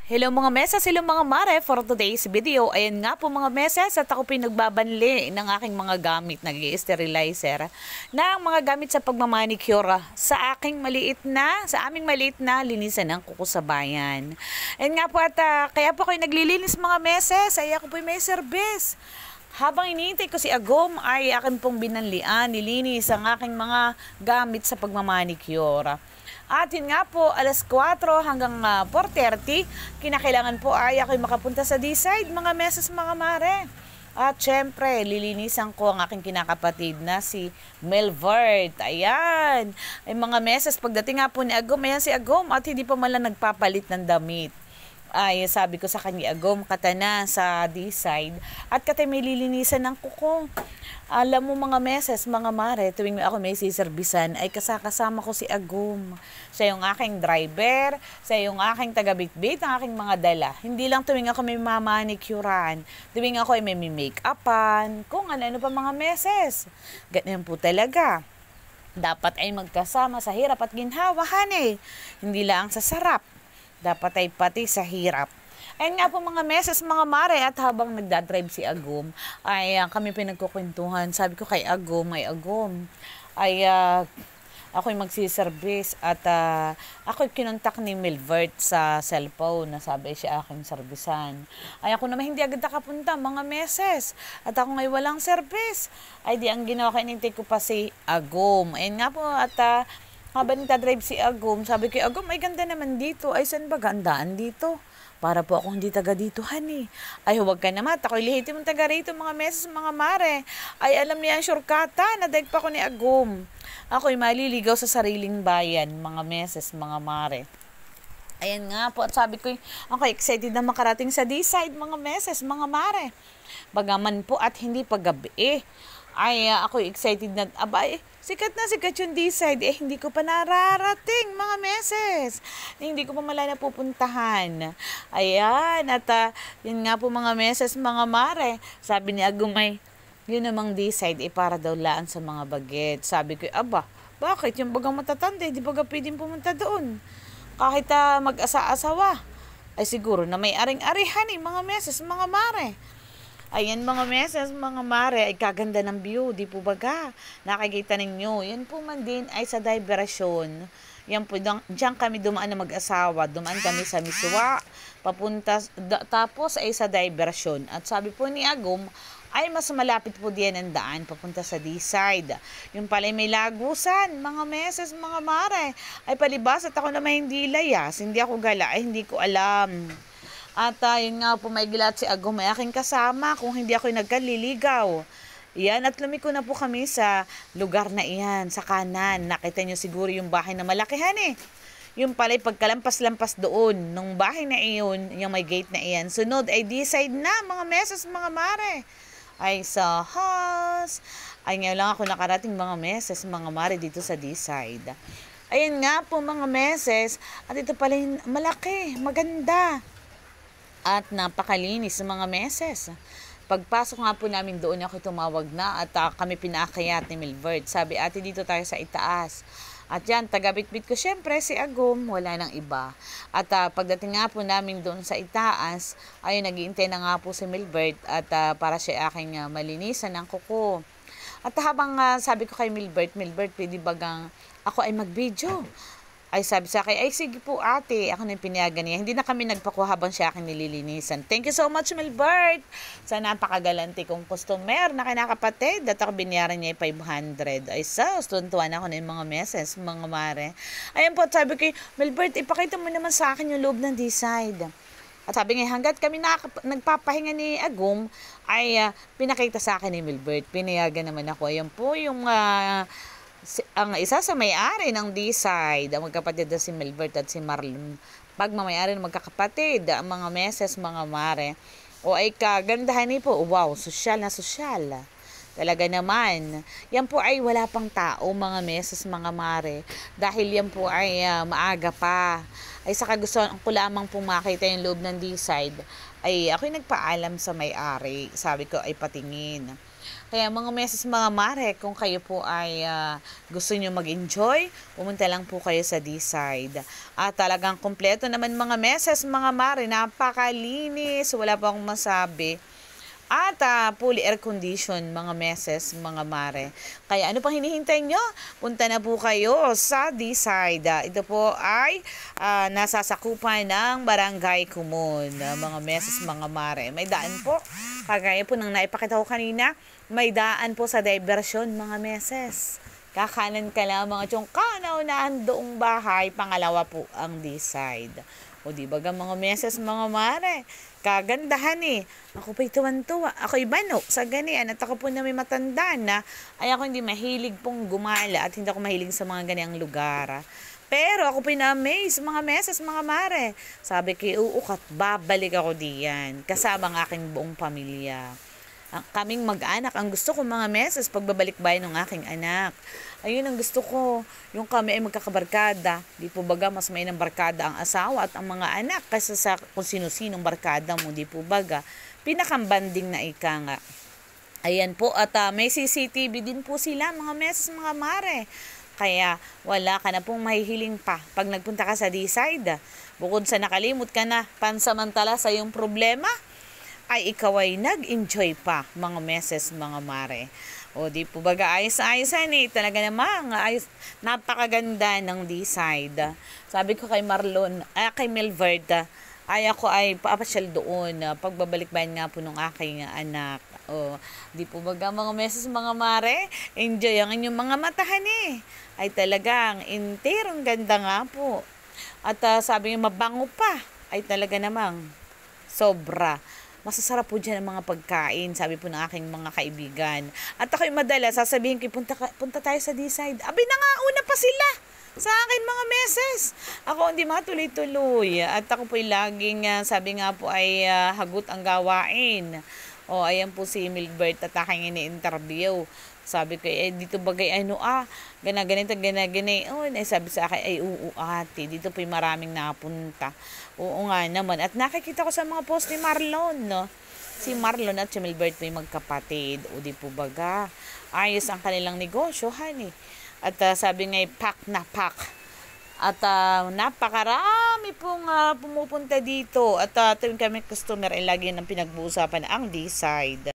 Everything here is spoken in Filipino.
Hello mga mesas, hello mga mare. For today's video, ayan nga po mga mesas at ako pinagbabanli ng aking mga gamit, nag-sterilizer ng mga gamit sa pagmamanicure sa aming maliit na linisan ng kuko sa bayan. Ayan nga po at kaya po kayo naglilinis mga mesas, ay ako po may service. Habang iniintay ko si Agom ay akin pong binanlian, nilinis ang aking mga gamit sa pagmamanicure. At yun nga po, alas 4 hanggang 4:30, kinakailangan po ay ako'y makapunta sa D-side, mga mesas, mga mare. At syempre, lilinisan ko ang aking kinakapatid na si Melvert. Ayan. Ay mga mesas, pagdating nga po ni Agom, ayan si Agom at hindi pa man lang nagpapalit ng damit. Ay sabi ko sa kanya, Agom, katana sa D-side at katay may lilinisan ng kuko. Alam mo mga meses, mga mare, tuwing ako may siservisan ay kasama ko si Agum. Siya yung aking driver, siya yung aking taga-bitbit, ang aking mga dala. Hindi lang tuwing ako may mamanicurahan, tuwing ako ay may make-upan, kung ano pa mga meses. Ganyan po talaga. Dapat ay magkasama sa hirap at ginhawahan eh. Hindi lang sa sarap. Dapat ay pati sa hirap. Ayun nga po mga meses, mga mare, at habang nagdadrive si Agum, ay kami pinagkukwentuhan. Sabi ko kay Agum, ako'y magsiservice at ako'y kinontak ni Milvert sa cellphone na sabi siya aking servisan. Ay ako naman hindi agad nakapunta, mga meses, at ako ngay walang service. Ay di ang ginawa ko, inintay ko pa si Agum. Ayun nga po at habang nagdadrive si Agum, sabi ko, Agum, ay ganda naman dito. Ay saan ba gandaan dito? Para po ako hindi taga dito, honey. Ay, huwag ka naman. Ako'y lihiti mong taga rito, mga meses, mga mare. Ay, alam niya ang shortcuta. Nadaig pa ko ni Agum. Ako'y maliligaw sa sariling bayan, mga meses, mga mare. Ayan nga po. At sabi ko, ako'y excited na makarating sa D-side, mga meses, mga mare. Bagaman po at hindi paggabi ay ako'y excited na, sikat na sikat yung D-side, hindi ko pa nararating, mga meses. Hindi ko pa malala pupuntahan. Ayan, at yun nga po mga meses, mga mare. Sabi ni Agumay, yun namang D-side, para daw laan sa mga baget. Sabi ko, bakit? Yung bagang matatanda, di baga pwedeng pumunta doon. Kahit mag-asa-asawa. Ay siguro na may aring-arihan mga meses, mga mare. Ayan mga meses, mga mare, ay kaganda ng view, di po baga? Nakikita ninyo, yan po man din ay sa diversyon. Yan po, diyan kami dumaan na mag-asawa, dumaan kami sa Miswa, tapos ay sa diversyon. At sabi po ni Agum, ay mas malapit po diyan ang daan, papunta sa D-side. Yung pala may lagusan, mga meses, mga mare. Ay palibas at ako naman hindi layas, hindi ako gala, ay hindi ko alam. At yun nga po, may gilat si Agum, may aking kasama kung hindi ako nagkaliligaw. Yan, at lumiko na po kami sa lugar na iyan, sa kanan. Nakita nyo siguro yung bahay na malakihan Yung pala'y pagkalampas-lampas doon, nung bahay na iyon, yung may gate na iyan. Sunod ay D-side na, mga meses, mga mare. Ay sa house. Ay ngayon lang ako nakarating mga meses, mga mare dito sa D-side. Ayan nga po mga meses, at ito pala yung malaki, maganda. At napakalinis sa mga meses. Pagpasok nga po namin doon, ako tumawag na at kami pinakayat ni Milvert. Sabi, ate dito tayo sa itaas. At yan, taga-bitbit ko syempre si Agum, wala nang iba. At pagdating nga po namin doon sa itaas, ay nag-iintay na nga po si Milvert at para siya aking malinisan ng kuko. At habang sabi ko kay Milvert, pwede bagang ako ay mag-video? Ay sabi sa akin, ay sige po ate, ako na yung pinayagan niya. Hindi na kami nagpakuha habang siya akin nililinisan. Thank you so much, Milbert. Sa napakagalante kong customer na kinakapatid. At ako binayaran niya 500. Ay tuntuan ako na yung mga meses, mga mare. Ayun po, sabi ko, Milbert, ipakita mo naman sa akin yung loob ng D-side. At sabi nga, hanggat kami nagpapahinga ni Agum, ay pinakita sa akin ni Milbert. Pinayagan naman ako. Ayun po yung ang isa sa may-ari ng D-side, ang magkapatid na si Milbert at si Marlon. Pagmamayari ng magkakapatid, ang mga meses, mga mare. O ay kagandahan po, wow, sosyal na sosyal. Talaga naman. Yan po ay wala pang tao, mga meses, mga mare. Dahil yan po ay maaga pa. Ay sa kagustuhan ko lamang po makita yung loob ng D-side. Ay ako'y nagpaalam sa may-ari. Sabi ko ay patingin. Kaya mga meses mga mare, kung kayo po ay gusto nyo mag-enjoy, pumunta lang po kayo sa D-side. At talagang kompleto naman mga meses mga mare, napakalinis, wala pa akong masabi. At fully air condition mga meses, mga mare. Kaya ano pang hinihintay nyo? Punta na po kayo sa D-side. Ito po ay nasasakupan ng Barangay Kumon, mga meses, mga mare. May daan po. Kagaya po ng naipakita ko kanina, may daan po sa diversyon mga meses. Kakanan ka lang mga tiyong kanaunahan doong bahay, pangalawa po ang D-side. O di ba mga meses, mga mare, kagandahan eh. Ako pa'y tuwan-tuwa. Ako'y bano sa ganian at ako po na may matanda na ay ako hindi mahilig pong gumala at hindi ako mahilig sa mga ganiyang lugar. Pero ako pa'y na-amaze mga meses, mga mare. Sabi ko, uukat, babalik ako diyan kasama ang aking buong pamilya. Kaming mag-anak, ang gusto ko mga meses, pagbabalik bayan ng aking anak. Ayun ang gusto ko, yung kami ay magkakabarkada. Di po baga, mas may ng barkada ang asawa at ang mga anak kaysa sa kung sino-sinong barkada mo, di po baga. Pinakambanding na ika nga. Ayan po, at may CCTV din po sila, mga meses, mga mare. Kaya wala ka na pong mahihiling pa pag nagpunta ka sa D-side. Bukod sa nakalimot ka na pansamantala sa iyong problema, ay ikaw ay nag-enjoy pa mga meses, mga mare. O di po baga ayos-ayosan eh. Talaga namang ayos, napakaganda ng D-side. Sabi ko kay Marlon, kay Melvert, ay ako ay paapasyal doon. Pagbabalik ba nga po ng aking anak. O di po baga mga meses, mga mare, enjoy ang inyong mga matahan eh. Ay talagang enterong ganda nga po. At sabi niya mabango pa. Ay talaga namang sobra. Masasarap po dyan ang mga pagkain, sabi po ng aking mga kaibigan. At ako'y madala, sasabihin ko, punta tayo sa D-side. Abay na nga, una pa sila sa akin mga meses. Ako hindi matuloy-tuloy. At ako po'y laging, sabi nga po ay hagot ang gawain. O, ayan po si Milbert at aking ini-interview. Sabi ko, dito bagay ganito. Oh, sabi sa akin, oo ate, dito po'y maraming napunta. Oo nga naman. At nakikita ko sa mga post ni Marlon, no? Si Marlon at si Milbert po'y magkapatid. O di po baga, ayos ang kanilang negosyo, honey. At sabi nga, pack na pack. At napakarami pong pumupunta dito. At tuwing kami customer ay lagi ng pinag-uusapan ang D-side.